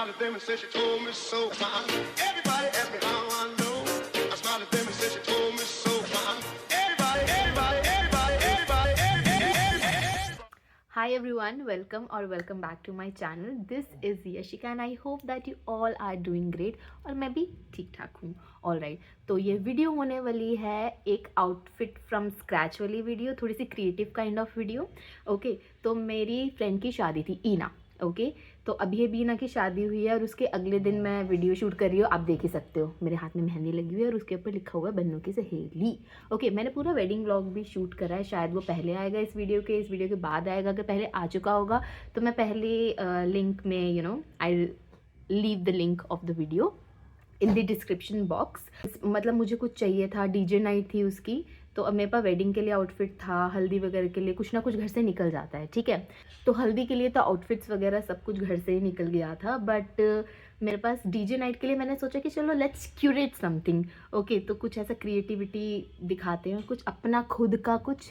smiled at them and said she told me so. Everybody asked me how I know. I smiled at them and said she told me so. Hi everyone, welcome back to my channel. This is Yashika and I hope that you all are doing great और मैं भी ठीक ठाक हूँ. Alright, तो ये video होने वाली है एक आउटफिट फ्रॉम स्क्रैच वाली वीडियो, थोड़ी सी creative kind of video. Okay, तो मेरी फ्रेंड की शादी थी, ईना. ओके, तो अभी बीना की शादी हुई है और उसके अगले दिन मैं वीडियो शूट कर रही हूँ. आप देख ही सकते हो मेरे हाथ में मेहंदी लगी हुई है और उसके ऊपर लिखा हुआ है बन्नू की सहेली. ओके, मैंने पूरा वेडिंग व्लॉग भी शूट करा है. शायद वो पहले आएगा इस वीडियो के बाद आएगा. अगर पहले आ चुका होगा तो मैं पहले लिंक में I leave the link of the video in the description box. मतलब मुझे कुछ चाहिए था, डीजे नाइट थी उसकी, तो अब मेरे पास वेडिंग के लिए आउटफिट था, हल्दी वगैरह के लिए कुछ ना कुछ घर से निकल जाता है. ठीक है, तो हल्दी के लिए तो आउटफिट्स वगैरह सब कुछ घर से ही निकल गया था, बट मेरे पास डीजे नाइट के लिए मैंने सोचा कि चलो लेट्स क्यूरेट समथिंग. ओके, तो कुछ ऐसा क्रिएटिविटी दिखाते हैं, कुछ अपना खुद का कुछ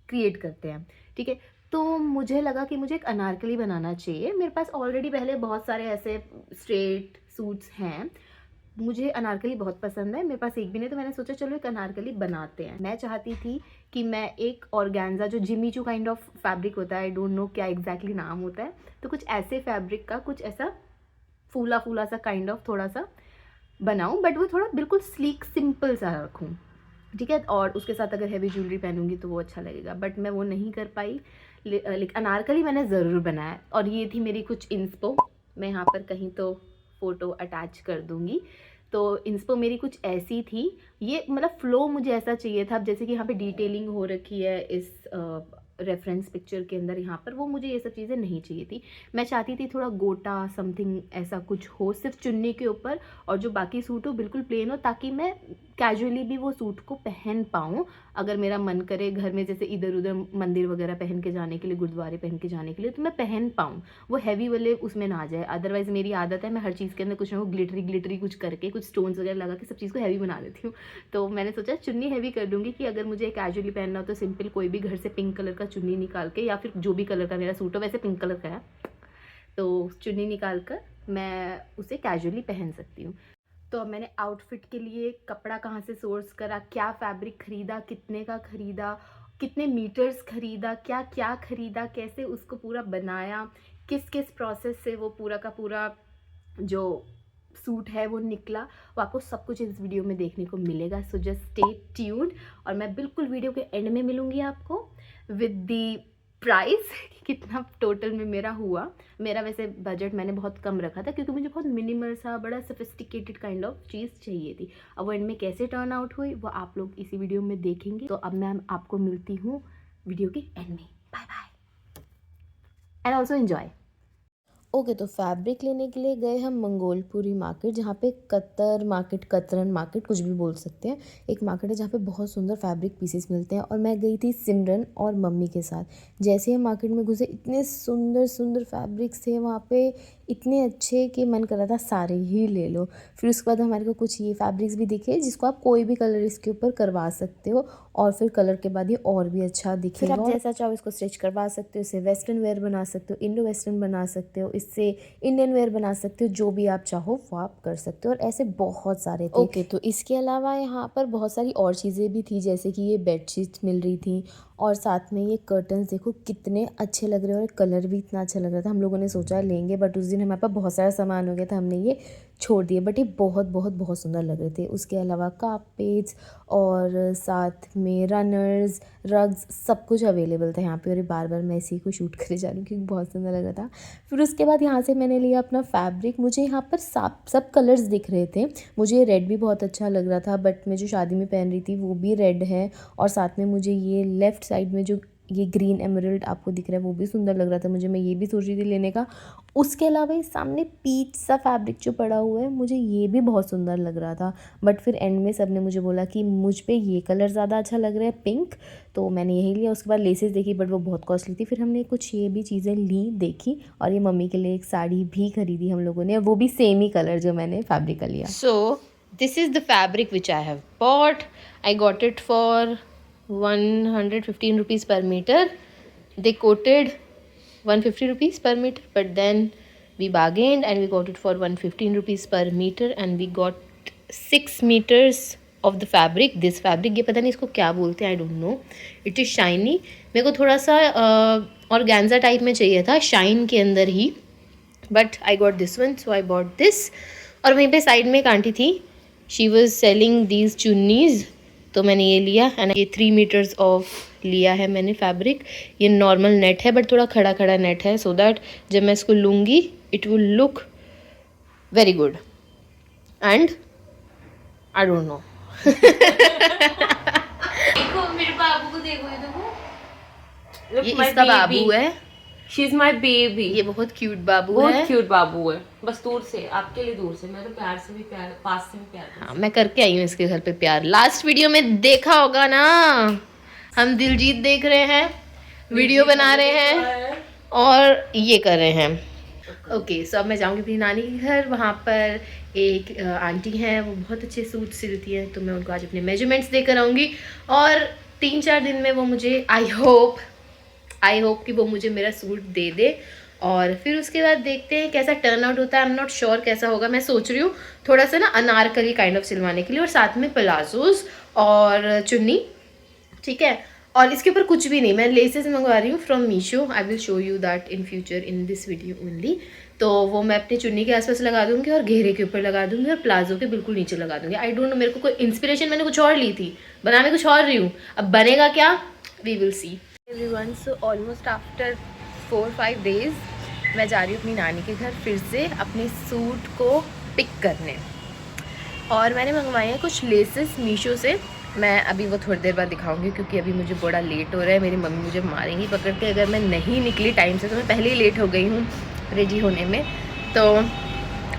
क्रिएट करते हैं. ठीक है, तो मुझे लगा कि मुझे एक अनारकली बनाना चाहिए. मेरे पास ऑलरेडी पहले बहुत सारे ऐसे स्ट्रेट सूट्स हैं. मुझे अनारकली बहुत पसंद है, मेरे पास एक भी नहीं, तो मैंने सोचा चलो एक अनारकली बनाते हैं. मैं चाहती थी कि मैं एक ऑर्गेन्जा, जो जिमीचू काइंड ऑफ फैब्रिक होता है, आई डोंट नो क्या एग्जैक्टली नाम होता है, तो कुछ ऐसे फैब्रिक का कुछ ऐसा फूला फूला सा काइंड ऑफ थोड़ा सा बनाऊं, बट वो थोड़ा बिल्कुल स्लीक सिंपल सा रखूं. ठीक है, और उसके साथ अगर हैवी ज्वेलरी पहनूंगी तो वो अच्छा लगेगा, बट मैं वो नहीं कर पाई. लेकिन अनारकली मैंने ज़रूर बनाया और ये थी मेरी कुछ इंस्पो. मैं यहाँ पर कहीं तो फ़ोटो अटैच कर दूँगी. तो इंस्पो मेरी कुछ ऐसी थी. ये मतलब फ़्लो मुझे ऐसा चाहिए था. अब जैसे कि यहाँ पे डिटेलिंग हो रखी है इस रेफरेंस पिक्चर के अंदर, यहाँ पर वो मुझे ये सब चीज़ें नहीं चाहिए थी. मैं चाहती थी थोड़ा गोटा समथिंग ऐसा कुछ हो सिर्फ चुन्नी के ऊपर, और जो बाकी सूट हो बिल्कुल प्लेन हो, ताकि मैं कैजुअली भी वो सूट को पहन पाऊँ. अगर मेरा मन करे घर में जैसे इधर उधर मंदिर वगैरह पहन के जाने के लिए, गुरुद्वारे पहन के जाने के लिए, तो मैं पहन पाऊँ, वो हैवी वाले उसमें ना आ जाए. अदरवाइज़ मेरी आदत है, मैं हर चीज़ के अंदर कुछ ना कुछ ग्लिटरी कुछ करके, कुछ स्टोन्स वगैरह लगा के सब चीज़ को हैवी बना देती हूँ. तो मैंने सोचा चुन्नी हैवी कर दूँगी कि अगर मुझे कैजुअली पहनना हो तो सिंपल कोई भी घर से पिंक कलर का चुन्नी निकाल के, या फिर जो भी कलर का मेरा सूट हो, वैसे पिंक कलर का है, तो चुन्नी निकाल कर मैं उसे कैजुअली पहन सकती हूँ. तो अब मैंने आउटफिट के लिए कपड़ा कहाँ से सोर्स करा, क्या फैब्रिक खरीदा, कितने का खरीदा, कितने मीटर्स खरीदा, क्या क्या खरीदा, कैसे उसको पूरा बनाया, किस किस प्रोसेस से वो पूरा का पूरा जो सूट है वो निकला, वो आपको सब कुछ इस वीडियो में देखने को मिलेगा. सो जस्ट स्टे ट्यून्ड, और मैं बिल्कुल वीडियो के एंड में मिलूँगी आपको विद दी प्राइस कितना टोटल में मेरा हुआ. मेरा वैसे बजट मैंने बहुत कम रखा था, क्योंकि मुझे बहुत मिनिमल सा बड़ा सोफिस्टिकेटेड काइंड ऑफ चीज़ चाहिए थी. अब वो एंड में कैसे टर्न आउट हुई वो आप लोग इसी वीडियो में देखेंगे. तो अब मैं आपको मिलती हूँ वीडियो के एंड में. Bye bye and also enjoy. Okay, तो फैब्रिक लेने के लिए गए हम मंगोलपुरी मार्केट, जहाँ पे कतर मार्केट, कतरन मार्केट कुछ भी बोल सकते हैं, एक मार्केट है जहाँ पे बहुत सुंदर फैब्रिक पीसेस मिलते हैं. और मैं गई थी सिमरन और मम्मी के साथ. जैसे हम मार्केट में घुसे, इतने सुंदर सुंदर फैब्रिक्स थे वहाँ पे, इतने अच्छे कि मन कर रहा था सारे ही ले लो. फिर उसके बाद हमारे को कुछ ये फैब्रिक्स भी दिखे जिसको आप कोई भी कलर इसके ऊपर करवा सकते हो, और फिर कलर के बाद ये और भी अच्छा दिखेगा. फिर आप जैसा चाहो इसको स्टिच करवा सकते हो, इसे वेस्टर्न वेयर बना सकते हो, इंडो वेस्टर्न बना सकते हो, इससे इंडियन वेयर बना सकते हो, जो भी आप चाहो वो आप कर सकते हो. और ऐसे बहुत सारे थे. ओके, तो इसके अलावा यहाँ पर बहुत सारी और चीज़ें भी थी, जैसे कि ये बेडशीट्स मिल रही थी, और साथ में ये कर्टन्स देखो कितने अच्छे लग रहे हैं, और कलर भी इतना अच्छा लग रहा था. हम लोगों ने सोचा लेंगे, बट उस दिन हमारे पास बहुत सारा सामान हो गया था, हमने ये छोड़ दिए. बट ये बहुत बहुत बहुत सुंदर लग रहे थे. उसके अलावा कारपेट्स और साथ में रनर्स, रग्स, सब कुछ अवेलेबल था यहाँ पे. और बार बार मैं इसी को शूट करे जा रही हूँ क्योंकि बहुत सुंदर लग रहा था. फिर उसके बाद यहाँ से मैंने लिया अपना फैब्रिक. मुझे यहाँ पर सब कलर्स दिख रहे थे. मुझे रेड भी बहुत अच्छा लग रहा था, बट मैं जो शादी में पहन रही थी वो भी रेड है. और साथ में मुझे ये लेफ़्ट साइड में जो ये ग्रीन एमरल्ड आपको दिख रहा है वो भी सुंदर लग रहा था मुझे. मैं ये भी सोच रही थी लेने का. उसके अलावा ये सामने पीच सा फैब्रिक जो पड़ा हुआ है, मुझे ये भी बहुत सुंदर लग रहा था. बट फिर एंड में सब ने मुझे बोला कि मुझ पे ये कलर ज़्यादा अच्छा लग रहा है, पिंक, तो मैंने यही लिया. उसके बाद लेसेस देखी, बट वो बहुत कॉस्टली थी. फिर हमने कुछ ये भी चीज़ें ली, देखी, और ये मम्मी के लिए एक साड़ी भी खरीदी हम लोगों ने, वो भी सेम ही कलर जो मैंने फैब्रिक का लिया. So this is the fabric which I have bot. I got it for 115 rupees per meter. They quoted 150 rupees per meter, but then We bargained and we got it for 115 rupees per meter and we got 6 meters of the fabric. This fabric, ये पता नहीं इसको क्या बोलते हैं, I don't know. It is shiny. मेरे को थोड़ा सा ऑर्गेन्जा टाइप में चाहिए था, शाइन के अंदर ही, but I got this one, so I bought this. और वहीं पे साइड में एक आंटी थी, शी वॉज सेलिंग दीज चुन्नीज, तो मैंने ये लिया एंड ये 3 मीटर्स ऑफ लिया है मैंने फैब्रिक. ये नॉर्मल नेट है बट थोड़ा खड़ा खड़ा नेट है, सो दैट जब मैं इसको लूँगी it will look very good. And I don't know. देखो मेरे बाबू को, देखो ये देखो. ये इसका बाबू है. She is my baby. ये बहुत क्यूट बाबू है. बहुत क्यूट बाबू है. बस दूर से, आपके लिए दूर से. मैं तो प्यार से भी प्यार, पास से भी प्यार. हाँ, मैं करके आई हूँ इसके घर पे प्यार. लास्ट वीडियो में देखा होगा ना, हम दिलजीत देख रहे हैं, वीडियो बना रहे हैं और ये कर रहे हैं. ओके, सो अब मैं जाऊँगी अपनी नानी के घर. वहाँ पर एक आंटी हैं, वो बहुत अच्छे सूट सिलती हैं, तो मैं उनको आज अपने मेजरमेंट्स देकर आऊँगी और 3-4 दिन में वो मुझे आई होप कि वो मुझे मेरा सूट दे दे. और फिर उसके बाद देखते हैं कैसा टर्न आउट होता है. आई एम नॉट श्योर कैसा होगा. मैं सोच रही हूँ थोड़ा सा ना अनारकली काइंड ऑफ सिलवाने के लिए, और साथ में प्लाजोज और चुन्नी, ठीक है. और इसके ऊपर कुछ भी नहीं, मैं लेसेस मंगवा रही हूँ from Meesho. I will show you that in future in this video only. तो वो मैं अपने चुन्नी के आसपास लगा दूँगी और घेरे के ऊपर लगा दूँगी और प्लाजो के बिल्कुल नीचे लगा दूँगी. आई डोंट नो, मेरे को कोई इंस्पिरेशन मैंने कुछ और ली थी, बनाने कुछ और रही हूँ, अब बनेगा क्या we will see. Everyone, so almost after 4-5 days मैं जा रही हूँ अपनी नानी के घर फिर से अपने सूट को पिक करने. और मैंने मंगवाए हैं कुछ लेसेस मीशो से. मैं अभी वो थोड़ी देर बाद दिखाऊंगी क्योंकि अभी मुझे बड़ा लेट हो रहा है. मेरी मम्मी मुझे मारेंगी पकड़ के अगर मैं नहीं निकली टाइम से. तो मैं पहले ही लेट हो गई हूँ रेडी होने में. तो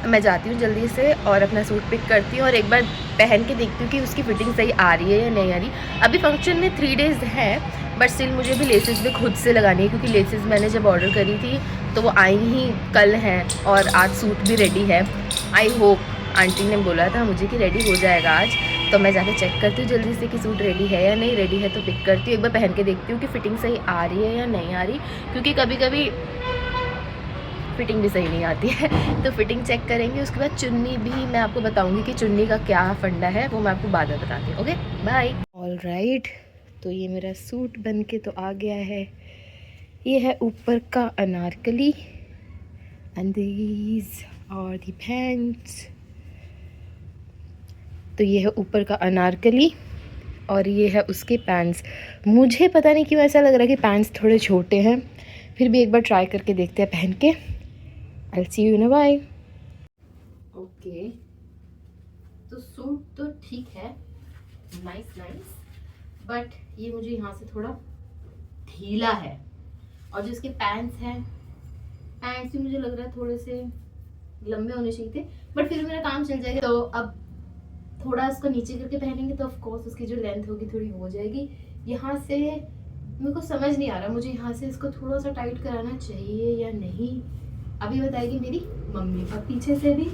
मैं जाती हूँ जल्दी से और अपना सूट पिक करती हूँ और एक बार पहन के देखती हूँ कि उसकी फिटिंग सही आ रही है या नहीं आ रही. अभी फंक्शन में 3 डेज़ है बट स्टिल मुझे भी लेसेस भी खुद से लगानी है, क्योंकि लेसेस मैंने जब ऑर्डर करी थी तो वो आई ही कल हैं और आज सूट भी रेडी है. आई होप, आंटी ने बोला था मुझे कि रेडी हो जाएगा आज. तो मैं जाके चेक करती हूँ जल्दी से कि सूट रेडी है या नहीं. रेडी है तो पिक करती हूँ, एक बार पहन के देखती हूँ कि फ़िटिंग सही आ रही है या नहीं आ रही, क्योंकि कभी कभी फ़िटिंग भी सही नहीं आती है. तो फ़िटिंग चेक करेंगे. उसके बाद चुन्नी भी मैं आपको बताऊँगी कि चुन्नी का क्या फंडा है, वो मैं आपको बाद में बताती हूँ. Okay, bye. ऑल राइट, तो ये मेरा सूट बन के तो आ गया है. ये है ऊपर का anarkali and these are the pants. तो ये है ऊपर का अनारकली और ये है उसके पैंट्स. मुझे पता नहीं क्यों ऐसा लग रहा है कि पैंट्स थोड़े छोटे हैं, फिर भी एक बार ट्राई करके देखते हैं पहन के. I see you in a bye. Okay, तो सूट तो ठीक है, नाइस, बट ये मुझे यहाँ से थोड़ा ढीला है. और जो इसके पैंट्स हैं, पैंट्स भी मुझे लग रहा है थोड़े से लंबे होने चाहिए थे, बट फिर मेरा काम चल जाएगा. तो अब थोड़ा इसको नीचे करके पहनेंगे तो ऑफ कोर्स उसकी जो लेंथ होगी थोड़ी हो जाएगी. यहाँ से मेरे को समझ नहीं आ रहा, मुझे यहाँ से इसको थोड़ा सा टाइट कराना चाहिए या नहीं, अभी बताएगी मेरी मम्मी. और पीछे से भी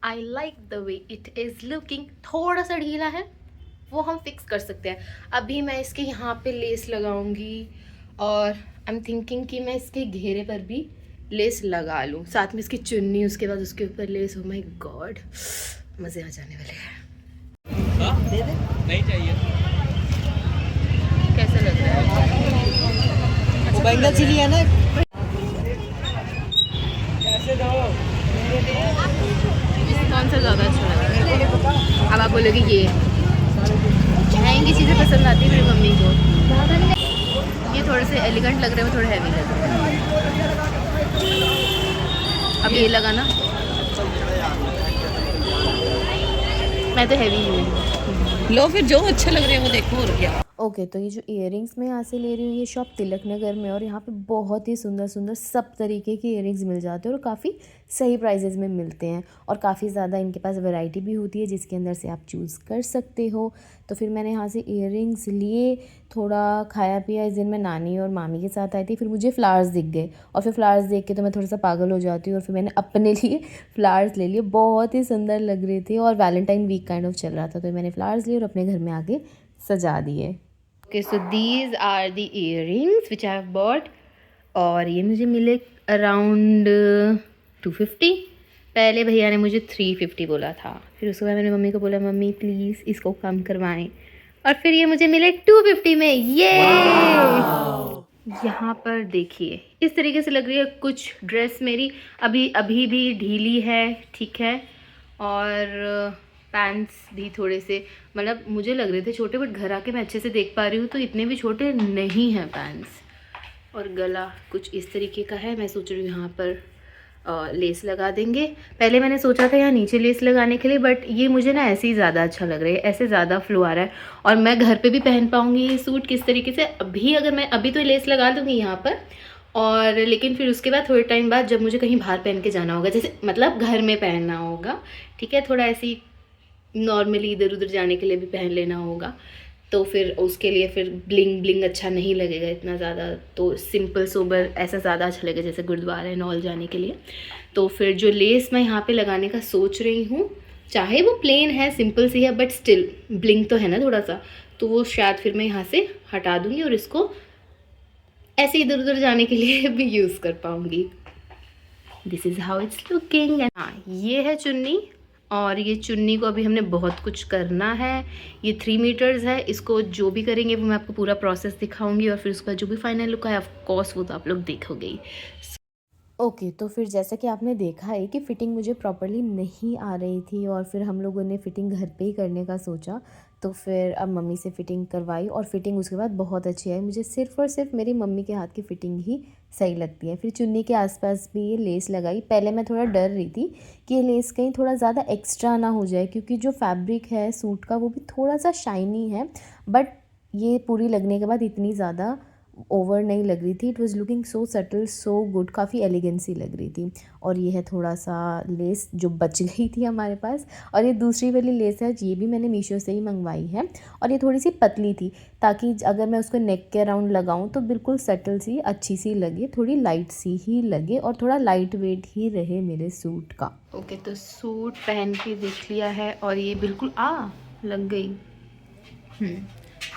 I like the way it is looking. थोड़ा सा ढीला है, वो हम फिक्स कर सकते हैं. अभी मैं इसके यहाँ पे लेस लगाऊंगी और आई एम थिंकिंग कि मैं इसके घेरे पर भी लेस लगा लूँ, साथ में इसकी चुन्नी, उसके बाद उसके ऊपर लेस. ओ माय गॉड, मज़े आ जाने वाले हैं. दे दे, नहीं चाहिए. कैसा लग रहा है? अच्छा, बैंगल चिली है ना. कौन सा ज़्यादा अच्छा लग रहा है? अब आप बोलोगे ये महंगी चीज़ें पसंद आती है मेरी मम्मी को. ये थोड़े से एलिगेंट लग रहे हैं, थोड़े हैवी लग रहे हैं. अब ये लगाना, मैं तो हैवी हूँ. लो फिर जो अच्छे लग रहे हैं वो देखो और क्या. ओके, तो ये जो इयररिंग्स मैं यहाँ से ले रही हूँ, ये शॉप तिलक नगर में, और यहाँ पे बहुत ही सुंदर सुंदर सब तरीके के इयररिंग्स मिल जाते हैं और काफ़ी सही प्राइजेज़ में मिलते हैं. और काफ़ी ज़्यादा इनके पास वैरायटी भी होती है जिसके अंदर से आप चूज़ कर सकते हो. तो फिर मैंने यहाँ से इयररिंग्स लिए, थोड़ा खाया पिया. इस दिन मैं नानी और मामी के साथ आई थी. फिर मुझे फ्लावर्स दिख गए और फिर फ्लावर्स देख के तो मैं थोड़ा सा पागल हो जाती हूँ और फिर मैंने अपने लिए फ्लावर्स ले लिए. बहुत ही सुंदर लग रहे थे और वैलेंटाइन वीक काइंड ऑफ चल रहा था, तो मैंने फ्लावर्स लिए और अपने घर में आके सजा दिए. Okay, so these are the earrings which I have bought, और ये मुझे मिले अराउंड 250। पहले भैया ने मुझे 350 बोला था, फिर उसके बाद मैंने मम्मी को बोला मम्मी प्लीज़ इसको कम करवाएं, और फिर ये मुझे मिले 250 में। ये यहाँ पर देखिए इस तरीके से लग रही है कुछ ड्रेस मेरी, अभी भी ढीली है, ठीक है, और पैंट्स भी थोड़े से मतलब मुझे लग रहे थे छोटे, बट घर आके मैं अच्छे से देख पा रही हूँ तो इतने भी छोटे नहीं हैं पैंट्स। और गला कुछ इस तरीके का है, मैं सोच रही हूँ यहाँ पर लेस लगा देंगे। पहले मैंने सोचा था यहाँ नीचे लेस लगाने के लिए, बट ये मुझे ना ऐसे ही ज़्यादा अच्छा लग रहा है, ऐसे ज़्यादा फ्लो आ रहा है, और मैं घर पे भी पहन पाऊँगी ये सूट किस तरीके से। अभी तो लेस लगा दूँगी यहाँ पर, और लेकिन फिर उसके बाद थोड़े टाइम बाद जब मुझे कहीं बाहर पहन के जाना होगा, जैसे मतलब घर में पहनना होगा, ठीक है, थोड़ा ऐसी नॉर्मली इधर उधर जाने के लिए भी पहन लेना होगा, तो फिर उसके लिए फिर ब्लिंग ब्लिंग अच्छा नहीं लगेगा इतना ज़्यादा, तो सिंपल सोबर ऐसा ज़्यादा अच्छा लगेगा, जैसे गुरुद्वारा एंड ऑल जाने के लिए। तो फिर जो लेस मैं यहाँ पे लगाने का सोच रही हूँ, चाहे वो प्लेन है, सिंपल सी है, बट स्टिल ब्लिंग तो है ना थोड़ा सा, तो वो शायद फिर मैं यहाँ से हटा दूँगी और इसको ऐसे इधर उधर जाने के लिए भी यूज़ कर पाऊँगी। This is how it's looking. हाँ, ये है चुन्नी, और ये चुन्नी को अभी हमने बहुत कुछ करना है। ये 3 मीटर्स है, इसको जो भी करेंगे वो मैं आपको पूरा प्रोसेस दिखाऊंगी, और फिर उसका जो भी फाइनल लुक है ऑफ कोर्स वो तो आप लोग देखोगे ही। ओके, तो फिर जैसा कि आपने देखा है कि फ़िटिंग मुझे प्रॉपर्ली नहीं आ रही थी, और फिर हम लोगों ने फ़िटिंग घर पे ही करने का सोचा, तो फिर अब मम्मी से फ़िटिंग करवाई, और फ़िटिंग उसके बाद बहुत अच्छी आई। मुझे सिर्फ़ और सिर्फ मेरी मम्मी के हाथ की फ़िटिंग ही सही लगती है। फिर चुन्नी के आसपास भी ये लेस लगाई। पहले मैं थोड़ा डर रही थी कि ये लेस कहीं थोड़ा ज़्यादा एक्स्ट्रा ना हो जाए, क्योंकि जो फैब्रिक है सूट का वो भी थोड़ा सा शाइनी है, बट ये पूरी लगने के बाद इतनी ज़्यादा ओवर नहीं लग रही थी। It was looking so subtle, so good, काफ़ी एलिगेंसी लग रही थी। और ये है थोड़ा सा लेस जो बच गई थी हमारे पास, और ये दूसरी वाली लेस है, ये भी मैंने मीशो से ही मंगवाई है, और ये थोड़ी सी पतली थी, ताकि अगर मैं उसको नेक के अराउंड लगाऊं तो बिल्कुल सटल सी अच्छी सी लगे, थोड़ी लाइट सी ही लगे, और थोड़ा लाइट वेट ही रहे मेरे सूट का। ओके, तो सूट पहन के देख लिया है, और ये बिल्कुल लग गई।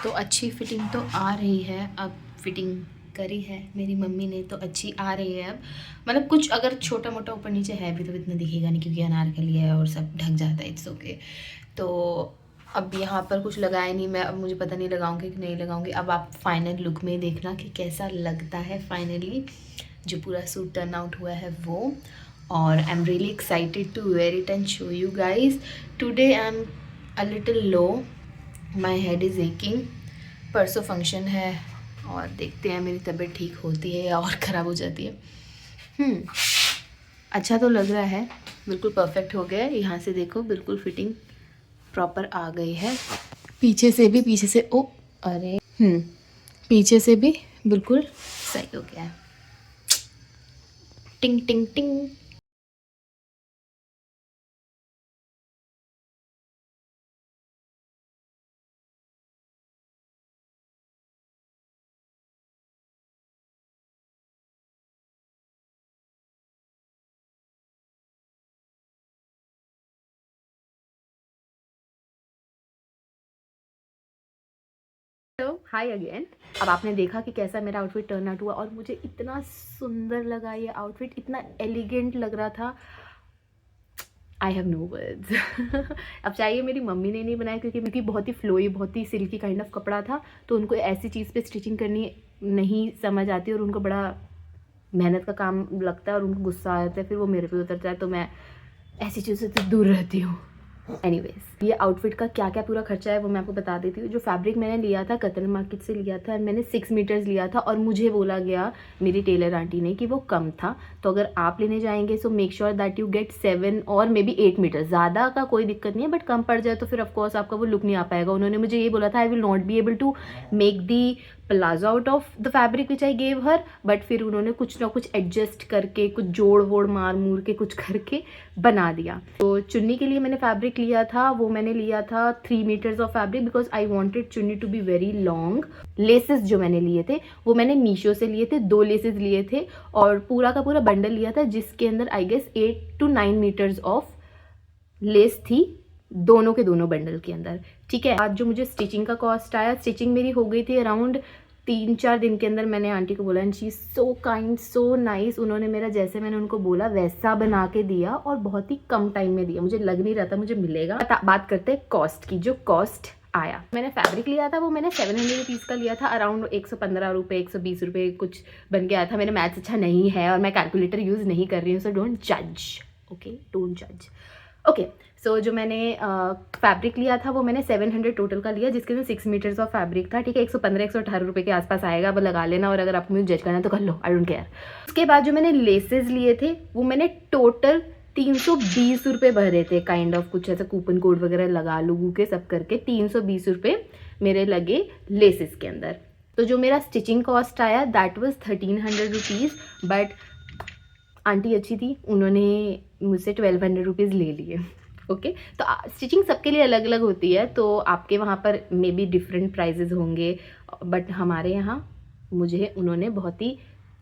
तो अच्छी फिटिंग तो आ रही है, अब फिटिंग करी है मेरी मम्मी ने तो अच्छी आ रही है। अब मतलब कुछ अगर छोटा मोटा ऊपर नीचे है भी तो इतना दिखेगा नहीं, क्योंकि अनारकली है और सब ढक जाता है, इट्स ओके। तो अब यहाँ पर कुछ लगाया नहीं मैं, अब मुझे पता नहीं लगाऊंगी कि नहीं लगाऊंगी। अब आप फाइनल लुक में देखना कि कैसा लगता है फाइनली जो पूरा सूट टर्न आउट हुआ है वो। और I am really excited to wear it and show you guys. Today I am a little low, my head is aching. परसों फंक्शन है, और देखते हैं मेरी तबीयत ठीक होती है या और ख़राब हो जाती है। अच्छा तो लग रहा है, बिल्कुल परफेक्ट हो गया है। यहाँ से देखो बिल्कुल फिटिंग प्रॉपर आ गई है, पीछे से भी, पीछे से पीछे से भी बिल्कुल सही हो गया है। टिंग टिंग टिंग। हाय अगेन। अब आपने देखा कि कैसा मेरा आउटफिट टर्न आउट हुआ, और मुझे इतना सुंदर लगा ये आउटफिट, इतना एलिगेंट लग रहा था, आई हैव नो वर्ड्स। अब चाहिए मेरी मम्मी ने नहीं बनाया, क्योंकि बहुत ही फ्लोई, बहुत ही सिल्की काइंड ऑफ कपड़ा था, तो उनको ऐसी चीज़ पे स्टिचिंग करनी नहीं समझ आती, और उनको बड़ा मेहनत का काम लगता है, और उनको गुस्सा आ जाता है, फिर वो मेरे पे उतरता है, तो मैं ऐसी चीज़ों से दूर रहती हूँ। एनीवेज, ये आउटफिट का क्या क्या पूरा खर्चा है वो मैं आपको बता देती हूँ। जो फैब्रिक मैंने लिया था कतन मार्केट से लिया था, मैंने 6 मीटर्स लिया था, और मुझे बोला गया मेरी टेलर आंटी ने कि वो कम था, तो अगर आप लेने जाएंगे so make sure that you get 7 और मे बी 8 मीटर। ज़्यादा का कोई दिक्कत नहीं है, बट कम पड़ जाए तो फिर ऑफकोर्स आपका वो लुक नहीं आ पाएगा। उन्होंने मुझे ये बोला था I will not be able to make the palazzo out of the fabric which I gave her, but फिर उन्होंने कुछ ना कुछ एडजस्ट करके, कुछ जोड़ वोड़ मार मूर के कुछ करके बना दिया। तो चुन्नी के लिए मैंने फैब्रिक लिया था, वो मैंने लिया था 3 meters of fabric, because I wanted chunni to be very long. Laces जो मैंने लिए थे वो मैंने मीशो से लिए थे, 2 लेसेस लिए थे, और पूरा का पूरा बंडल लिया था, जिसके अंदर I guess 8 to 9 metres of lace थी, दोनों के दोनों बंडल के अंदर, ठीक है। आज जो मुझे स्टिचिंग का कॉस्ट आया, स्टिचिंग मेरी हो गई थी अराउंड 3-4 दिन के अंदर। मैंने आंटी को बोला and she is so kind, so nice. उन्होंने मेरा जैसे मैंने उनको बोला वैसा बना के दिया और बहुत ही कम टाइम में दिया। मुझे लग नहीं रहा था मुझे मिलेगा। बात करते हैं कॉस्ट की। जो कॉस्ट आया, मैंने फैब्रिक लिया था वो मैंने 700 रुपीज़ का लिया था, अराउंड 115 रुपये 120 रुपये कुछ बन के आया था। मेरा मैथ्स अच्छा नहीं है और मैं कैलकुलेटर यूज़ नहीं कर रही हूँ, सो डोंट जज, ओके, डोंट जज, ओके। सो जो मैंने फैब्रिक लिया था वो मैंने 700 टोटल का लिया, जिसके अंदर 6 मीटर्स ऑफ फैब्रिक था, ठीक है। 115-118 रुपये के आसपास आएगा, अब लगा लेना, और अगर आपको मुझे जज करना है तो कर लो, आई डोंट केयर। उसके बाद जो मैंने लेसेस लिए थे वो मैंने टोटल 320 रुपये भरे थे, काइंड ऑफ कुछ ऐसा कूपन कोड वगैरह लगा लूगू के सब करके 320 रुपये मेरे लगे लेसेस के अंदर। तो जो मेरा स्टिचिंग कॉस्ट आया that was 1300 rupees, but aunty अच्छी थी, उन्होंने मुझसे 1200 रुपीज़ ले लिए, ओके। तो स्टिचिंग सबके लिए अलग अलग होती है, तो आपके वहाँ पर मे बी डिफरेंट प्राइजेज़ होंगे, बट हमारे यहाँ मुझे उन्होंने बहुत ही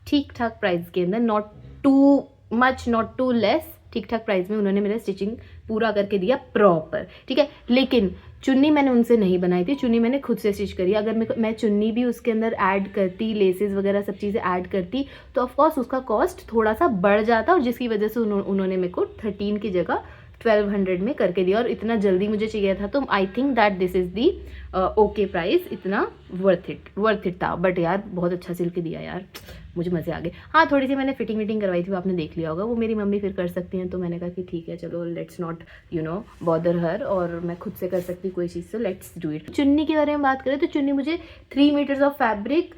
ठीक ठाक प्राइस के अंदर, not too much not too less, ठीक ठाक प्राइस में उन्होंने मेरा स्टिचिंग पूरा करके दिया प्रॉपर, ठीक है। लेकिन चुन्नी मैंने उनसे नहीं बनाई थी, चुन्नी मैंने खुद से स्टिच करी। अगर मैं चुन्नी भी उसके अंदर ऐड करती, लेसेस वगैरह सब चीज़ें ऐड करती, तो ऑफकोर्स उसका कॉस्ट थोड़ा सा बढ़ जाता, और जिसकी वजह से उन्होंने मेरे को 13 की जगह 1200 में करके दिया। और इतना जल्दी मुझे चाहिए था, तो I think that this is the okay price, इतना वर्थ इट था। बट यार बहुत अच्छा सिल के दिया यार, मुझे मज़े आ गए। हाँ, थोड़ी सी मैंने फिटिंग करवाई थी, वो आपने देख लिया होगा, वो मेरी मम्मी फिर कर सकती हैं, तो मैंने कहा कि ठीक है चलो, लेट्स नॉट बॉदर हर, और मैं खुद से कर सकती कोई चीज़, तो लेट्स डू इट। चुन्नी के बारे में बात करें तो चुन्नी मुझे 3 मीटर्स ऑफ फैब्रिक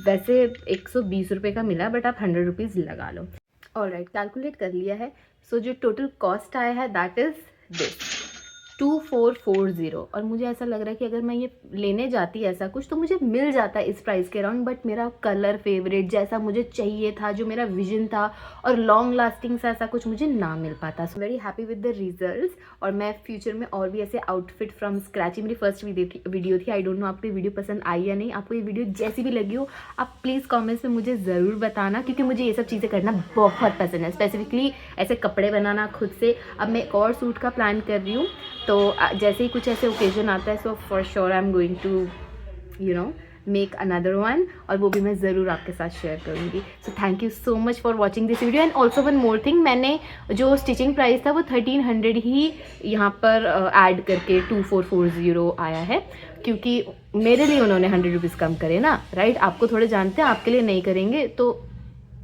वैसे 120 रुपये का मिला, बट आप 100 रुपीज़ लगा लो। ऑलराइट, कैलकुलेट कर लिया है। सो जो टोटल कॉस्ट आया है दैट इज़ दिस 2440। और मुझे ऐसा लग रहा है कि अगर मैं ये लेने जाती ऐसा कुछ तो मुझे मिल जाता है इस प्राइस के अराउंड, बट मेरा कलर फेवरेट जैसा मुझे चाहिए था, जो मेरा विजन था, और लॉन्ग लास्टिंग सा ऐसा कुछ मुझे ना मिल पाता। So very happy with the results. और मैं फ्यूचर में और भी ऐसे आउटफिट फ्रॉम स्क्रैच, ही मेरी फर्स्ट वीडियो थी, आई डोंट नो आपको ये वीडियो पसंद आई या नहीं। आपको ये वीडियो जैसी भी लगी हो आप प्लीज़ कॉमेंट्स में मुझे ज़रूर बताना, क्योंकि मुझे ये सब चीज़ें करना बहुत पसंद है, स्पेसिफिकली ऐसे कपड़े बनाना खुद से। अब मैं एक और सूट का प्लान कर रही हूँ, तो जैसे ही कुछ ऐसे ओकेजन आता है, so for sure I am going to make another one, और वो भी मैं ज़रूर आपके साथ शेयर करूँगी। So thank you so much for watching this video. And also one more thing, मैंने जो स्टिचिंग प्राइस था वो 1300 ही यहाँ पर ऐड करके 2440 आया है, क्योंकि मेरे लिए उन्होंने 100 रुपीज़ कम करे ना, राइट। आपको थोड़े जानते हैं, आपके लिए नहीं करेंगे, तो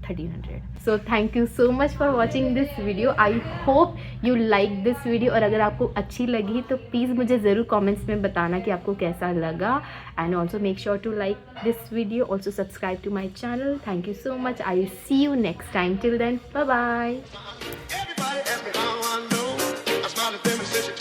1300। सो thank you so much for watching this video. I hope you like this video, और अगर आपको अच्छी लगी तो प्लीज़ मुझे ज़रूर कमेंट्स में बताना कि आपको कैसा लगा। And also make sure to like this video, also subscribe to my channel. Thank you so much, I see you next time, till then bye bye.